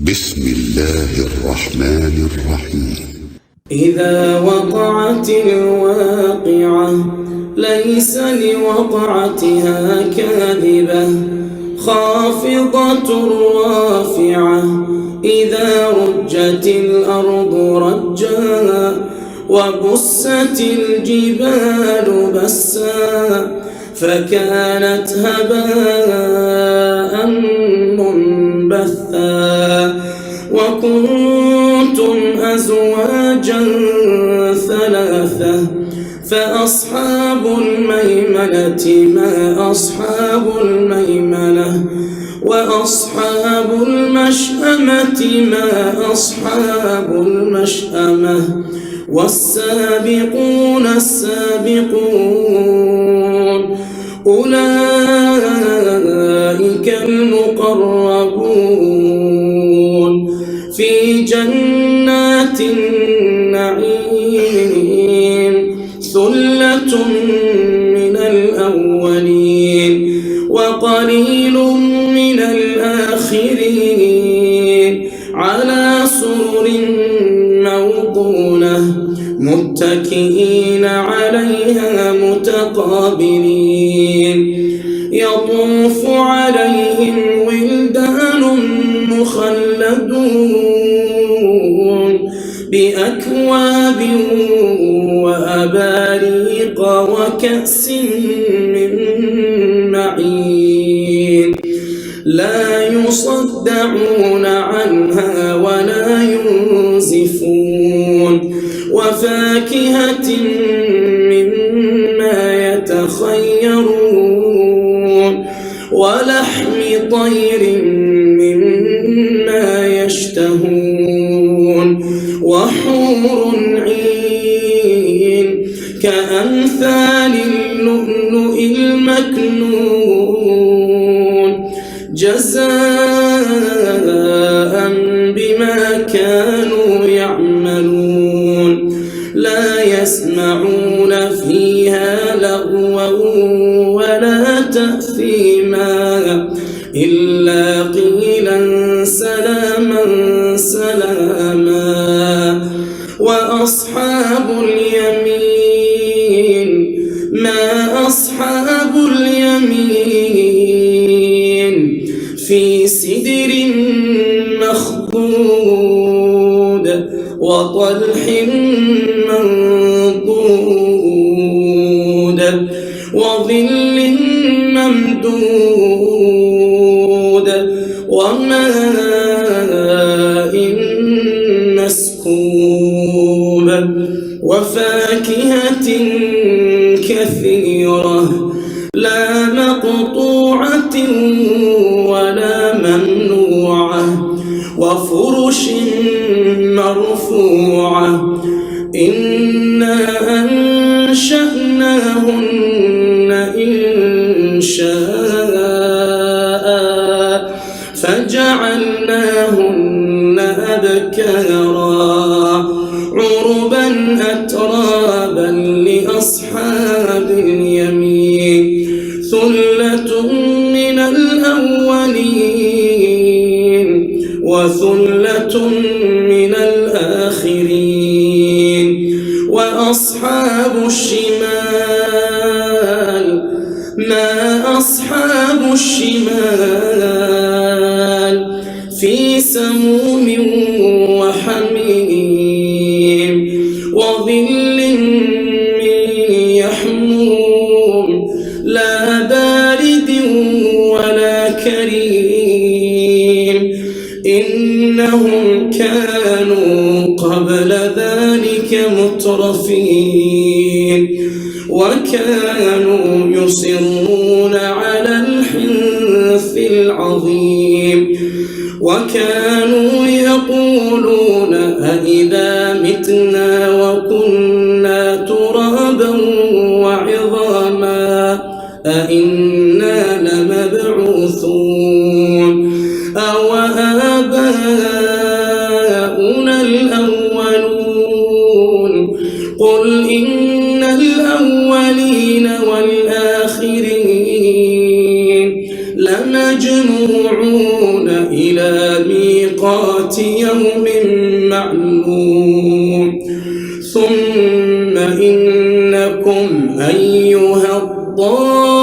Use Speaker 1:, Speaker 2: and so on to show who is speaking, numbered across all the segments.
Speaker 1: بسم الله الرحمن الرحيم.
Speaker 2: إذا وقعت الواقعة ليس لوقعتها كاذبة خافضة رافعة إذا رجت الأرض رجا وبست الجبال بسا فكانت هباء منبثا وكنتم أزواجا ثلاثة فأصحاب الميمنة ما أصحاب الميمنة وأصحاب المشأمة ما أصحاب المشأمة والسابقون السابقون أولئك المقربون في جنات النعيم ثلة من الأولين وقليل من الآخرين على سرر موضونة متكئين عليها متقابلين يطوف عليهم ولدان مخلدون بأكواب وأباريق وكأس من معين لا يصدعون عنها ولا ينزفون وفاكهة مما يتخيرون ولحم طير مما يشتهون وحور عين كأمثال اللؤلؤ المكنون جزاء بما كانوا يعملون لا يسمعون فيها لغوا ولا تأثيما إلا قيلا سلاما سلاما وأصحاب اليمين ما أصحاب اليمين في سدر مخضود وطلح منضود وظل ممدود وماء مسكوب وفاكهة كثيرة لا مقطوعة ولا ممنوعة وفرش مرفوعة إنا أنشأناهن إنشاء فجعلناهن أبكارا عربا أترابا لأصحاب اليمين ثلة من الأولين وثلة من الآخرين وأصحاب الشمال ما أصحاب الشمال في سموم وحميم وظل من يحموم لا بارد ولا كريم إنهم كانوا قبل ذلك مترفين وكانوا يصرون على الحنث العظيم وكانوا يقولون أإذا متنا وكنا ترابا وعظاما أإنا لمبعوثون أو آباؤنا الأولون قل إن الأولين والآخرين لمجموعون إلى ميقات لميقات يوم معلوم ثم إنكم أيها الضالون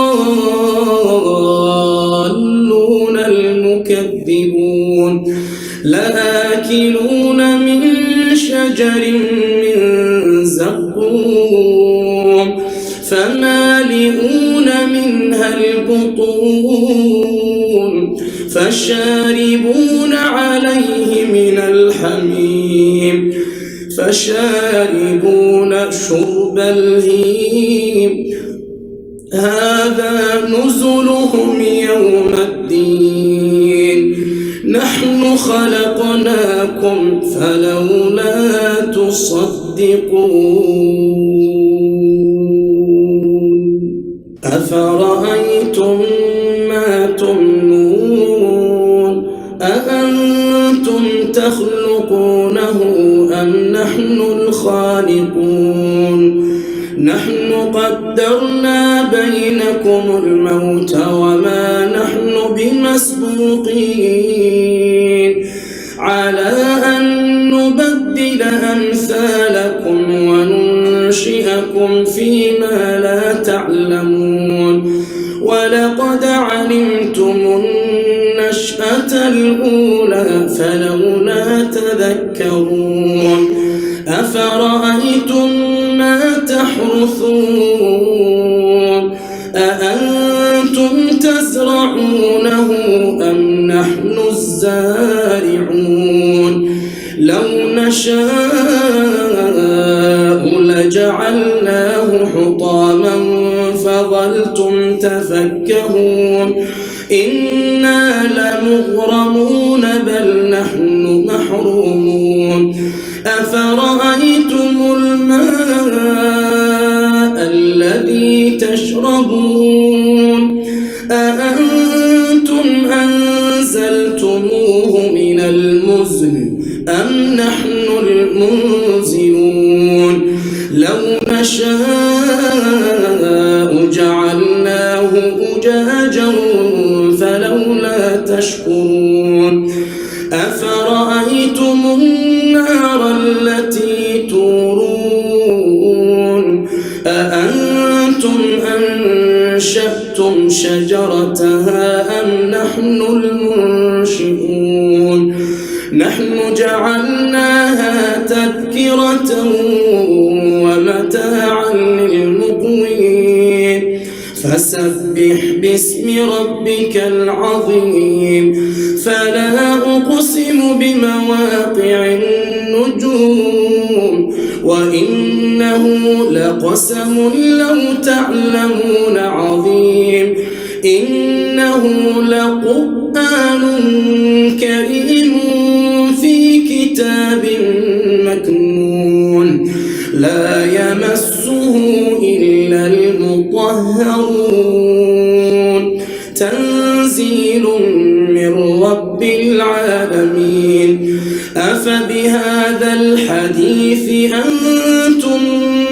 Speaker 2: المكذبون لآكلون من شجر من زقوم فمالئون منها البطون فشاربون عليه من الحميم فشاربون شرب الهيم هذا نزلهم يوم الدين نحن خلقناكم فلولا تصدقون أفرأيتم ما تمنون أأنتم تخلقونه أم نحن الخالقون نحن قدرنا بينكم الموت وما نحن بمسبوقين على أن نبدل أمثالكم وننشئكم فيما لا تعلمون ولقد علمتم النشأة الأولى فلولا تذكرون أفرأيتم ما تحرثون أأنتم تزرعونه أم نحن الزارعون لو نشاء لجعلناه حطاما فظلتم تفكهون إنا لمغرمون بل نحن محرومون أفرأيتم الماء الذي تشربون أأنتم أنزلتموه من المزن أم نحن المنزلون لو نشاء جعلناه أجاجا فلولا تشكرون أفرأيتم النار التي تورون أأنتم أنشأتم شجرتها أم نحن المنشئون نحن جعلناها تذكرة ومتاعا للمقوين فسبح باسم ربك العظيم فلا أقسم بمواقع النجوم وإنه لقسم لو تعلمون عظيم إنه لقرآن كريم في كتاب مكنون لا يمسه إلا المطهرون تنزيل من رب العالمين أفبهذا الحديث أنتم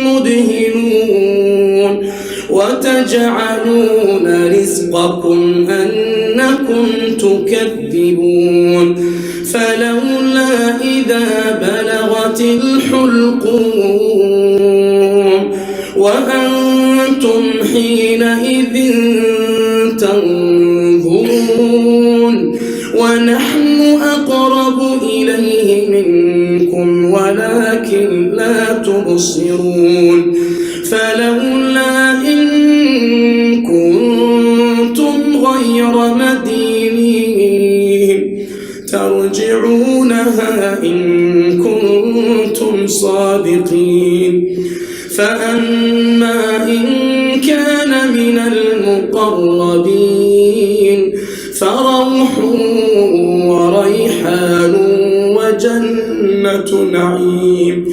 Speaker 2: مدهنون وتجعلون رزقكم أنكم تكذبون فلولا إذا بلغت الحلقوم وأنتم حينئذ تنظرون ونحن أقرب إليه منكم ولكن لا تبصرون فلولا إن كنتم غير مدينين ترجعونها إن كنتم صادقين فأما إن كان من المقربين فروح وريحان وجنة نعيم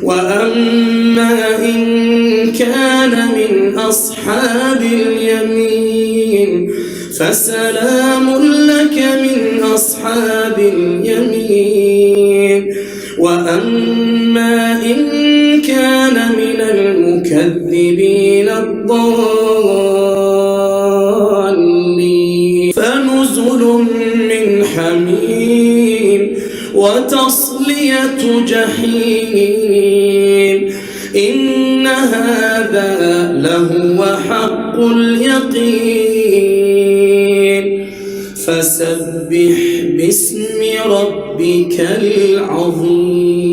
Speaker 2: وأما إن كان من أصحاب اليمين فسلام لك من أصحاب اليمين وأما إن كان من المكذبين الضالين فنزل من حميم وتصلية جحيم إن هذا لهو حق اليقين فسبح باسم ربك العظيم.